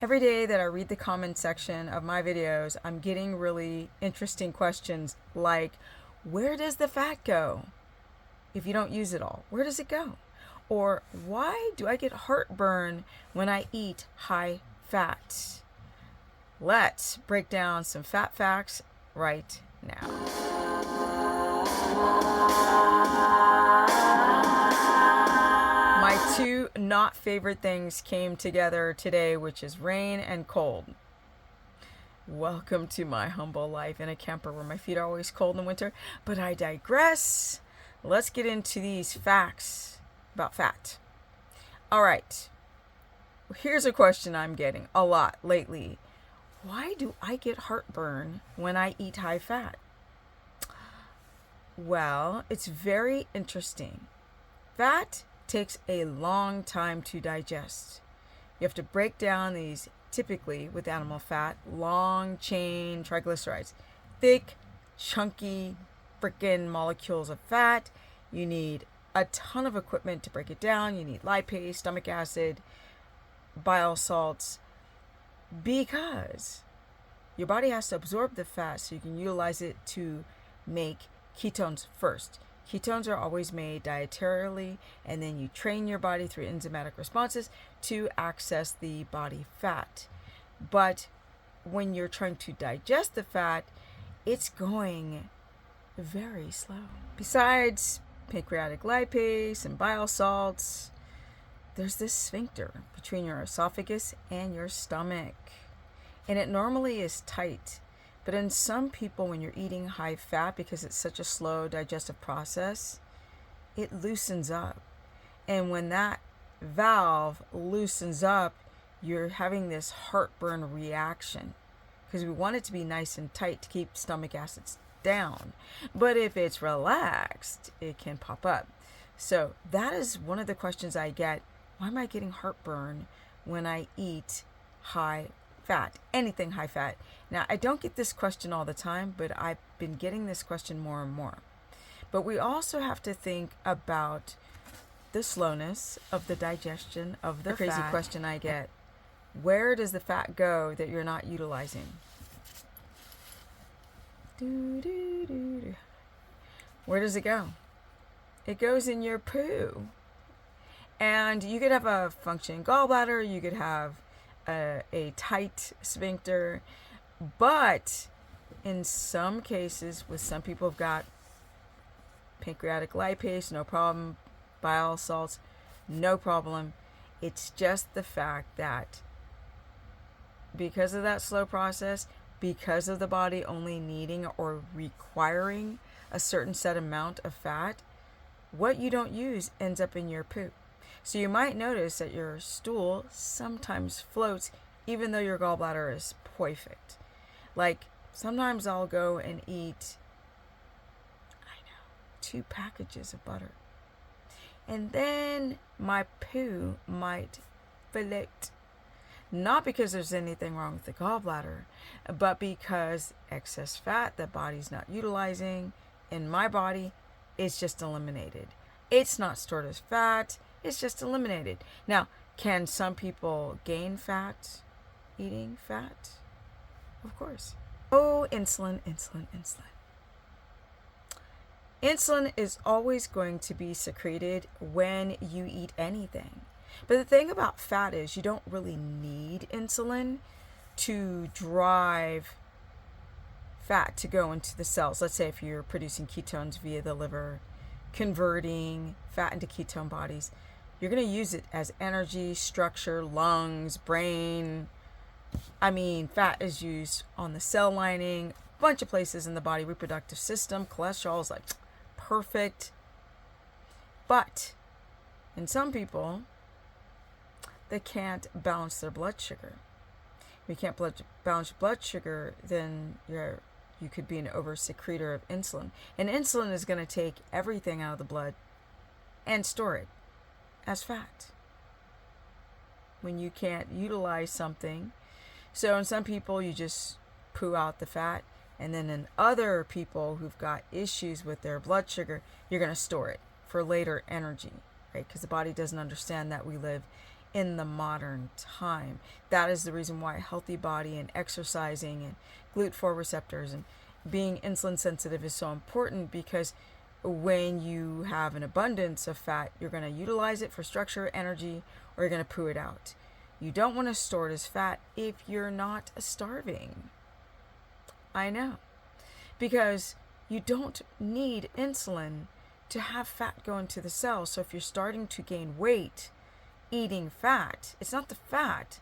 Every day that I read the comment section of my videos, I'm getting really interesting questions like, where does the fat go if you don't use it all? Where does it go? Or why do I get heartburn when I eat high fat? Let's break down some fat facts right now. My two not favorite things came together today, which is rain and cold. Welcome to my humble life in a camper where my feet are always cold in winter, but I digress. Let's get into these facts about fat. All right, here's a question I'm getting a lot lately. Why do I get heartburn when I eat high fat? Well, it's very interesting. Fat takes a long time to digest. You have to break down these, typically with animal fat, long chain triglycerides, thick, chunky, freaking molecules of fat. You need a ton of equipment to break it down. You need lipase, stomach acid, bile salts, because your body has to absorb the fat so you can utilize it to make ketones first. Ketones are always made dietarily, and then you train your body through enzymatic responses to access the body fat. But when you're trying to digest the fat, it's going very slow. Besides pancreatic lipase and bile salts, there's this sphincter between your esophagus and your stomach. And it normally is tight. But in some people, when you're eating high fat, because it's such a slow digestive process, it loosens up. And when that valve loosens up, you're having this heartburn reaction, because we want it to be nice and tight to keep stomach acids down. But if it's relaxed, it can pop up. So that is one of the questions I get. Why am I getting heartburn when I eat high fat, anything high fat? Now, I don't get this question all the time, but I've been getting this question more and more. But we also have to think about the slowness of the digestion of the crazy fat. Question I get: where does the fat go that you're not utilizing? Where does it go? It goes in your poo. And you could have a functioning gallbladder, you could have a tight sphincter, but in some cases, with some people who've got pancreatic lipase, no problem, bile salts, no problem. It's just the fact that because of that slow process, because of the body only needing or requiring a certain set amount of fat, what you don't use ends up in your poo. So you might notice that your stool sometimes floats even though your gallbladder is perfect. Like, sometimes I'll go and eat, 2 packages of butter. And then my poo might float. Not because there's anything wrong with the gallbladder, but because excess fat that body's not utilizing in my body is just eliminated. It's not stored as fat, it's just eliminated. Now, can some people gain fat eating fat? Of course. Oh, insulin. Insulin is always going to be secreted when you eat anything. But the thing about fat is you don't really need insulin to drive fat to go into the cells. Let's say if you're producing ketones via the liver, converting fat into ketone bodies, you're going to use it as energy, structure, lungs, brain. Fat is used on the cell lining, a bunch of places in the body, reproductive system, cholesterol is like perfect. But in some people, they can't balance their blood sugar. If you can't balance blood sugar, then you could be an over-secretor of insulin. And insulin is going to take everything out of the blood and store it as fat when you can't utilize something. So in some people, you just poo out the fat. And then in other people who've got issues with their blood sugar, you're going to store it for later energy, right? Because the body doesn't understand that we live in the modern time. That is the reason why a healthy body and exercising and GLUT4 receptors and being insulin sensitive is so important, because when you have an abundance of fat, you're going to utilize it for structure, energy, or you're going to poo it out. You don't want to store it as fat if you're not starving. I know. Because you don't need insulin to have fat go into the cells. So if you're starting to gain weight eating fat, it's not the fat,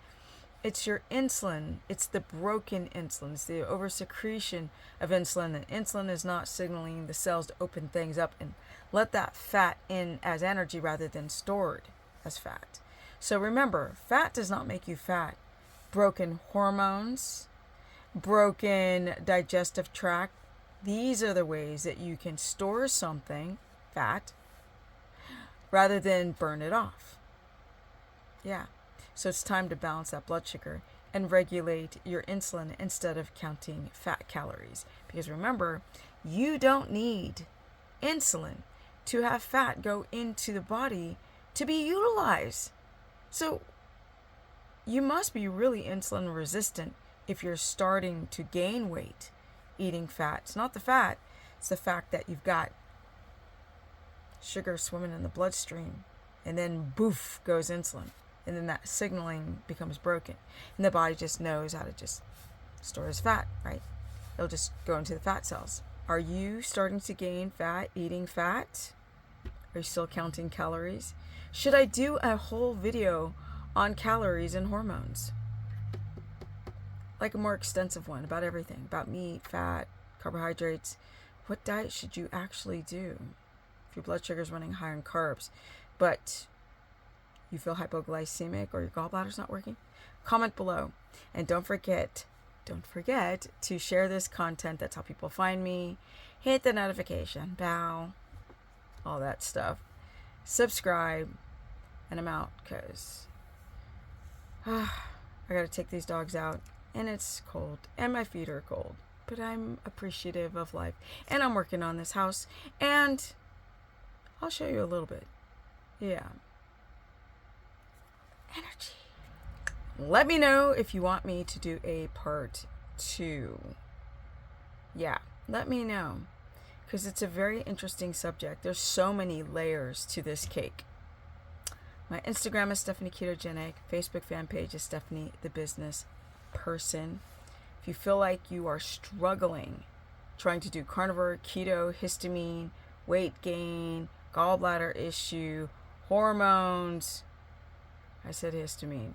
it's your insulin. It's the broken insulin. It's the oversecretion of insulin. And insulin is not signaling the cells to open things up and let that fat in as energy rather than stored as fat. So remember, fat does not make you fat. Broken hormones, broken digestive tract, these are the ways that you can store something, fat, rather than burn it off. Yeah. So it's time to balance that blood sugar and regulate your insulin instead of counting fat calories. Because remember, you don't need insulin to have fat go into the body to be utilized. So you must be really insulin resistant if you're starting to gain weight eating fat. It's not the fat, it's the fact that you've got sugar swimming in the bloodstream, and then boof goes insulin. And then that signaling becomes broken. And the body just knows how to just store as fat, right? It'll just go into the fat cells. Are you starting to gain fat eating fat? Are you still counting calories? Should I do a whole video on calories and hormones? Like a more extensive one about everything, about meat, fat, carbohydrates. What diet should you actually do if your blood sugar is running high on carbs, but you feel hypoglycemic or your gallbladder's not working? Comment below. And don't forget to share this content. That's how people find me. Hit the notification bell, all that stuff. Subscribe, and I'm out, because I gotta take these dogs out, and it's cold, and my feet are cold, but I'm appreciative of life, and I'm working on this house, and I'll show you a little bit. Yeah. Energy. Let me know if you want me to do a part 2. Yeah, let me know, because it's a very interesting subject. There's so many layers to this cake. My Instagram is Stephanie Ketogenic. Facebook fan page is Stephanie the Business Person. If you feel like you are struggling trying to do carnivore, keto, histamine, weight gain, gallbladder issue, hormones, I said histamine,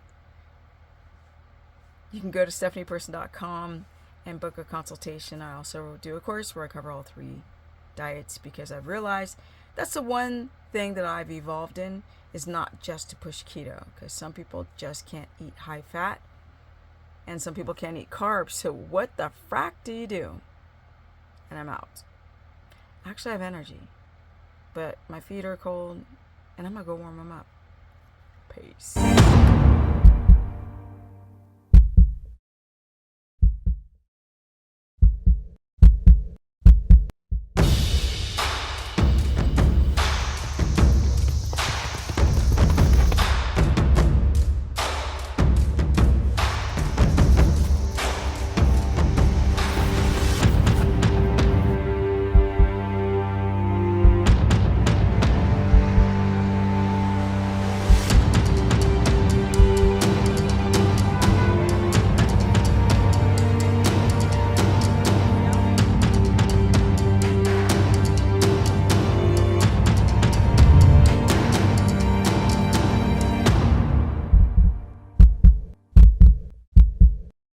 you can go to stephanieperson.com and book a consultation. I also do a course where I cover all 3 diets, because I've realized that's the one thing that I've evolved in, is not just to push keto, because some people just can't eat high fat and some people can't eat carbs. So what the frack do you do? And I'm out. Actually, I have energy, but my feet are cold and I'm gonna go warm them up. Peace.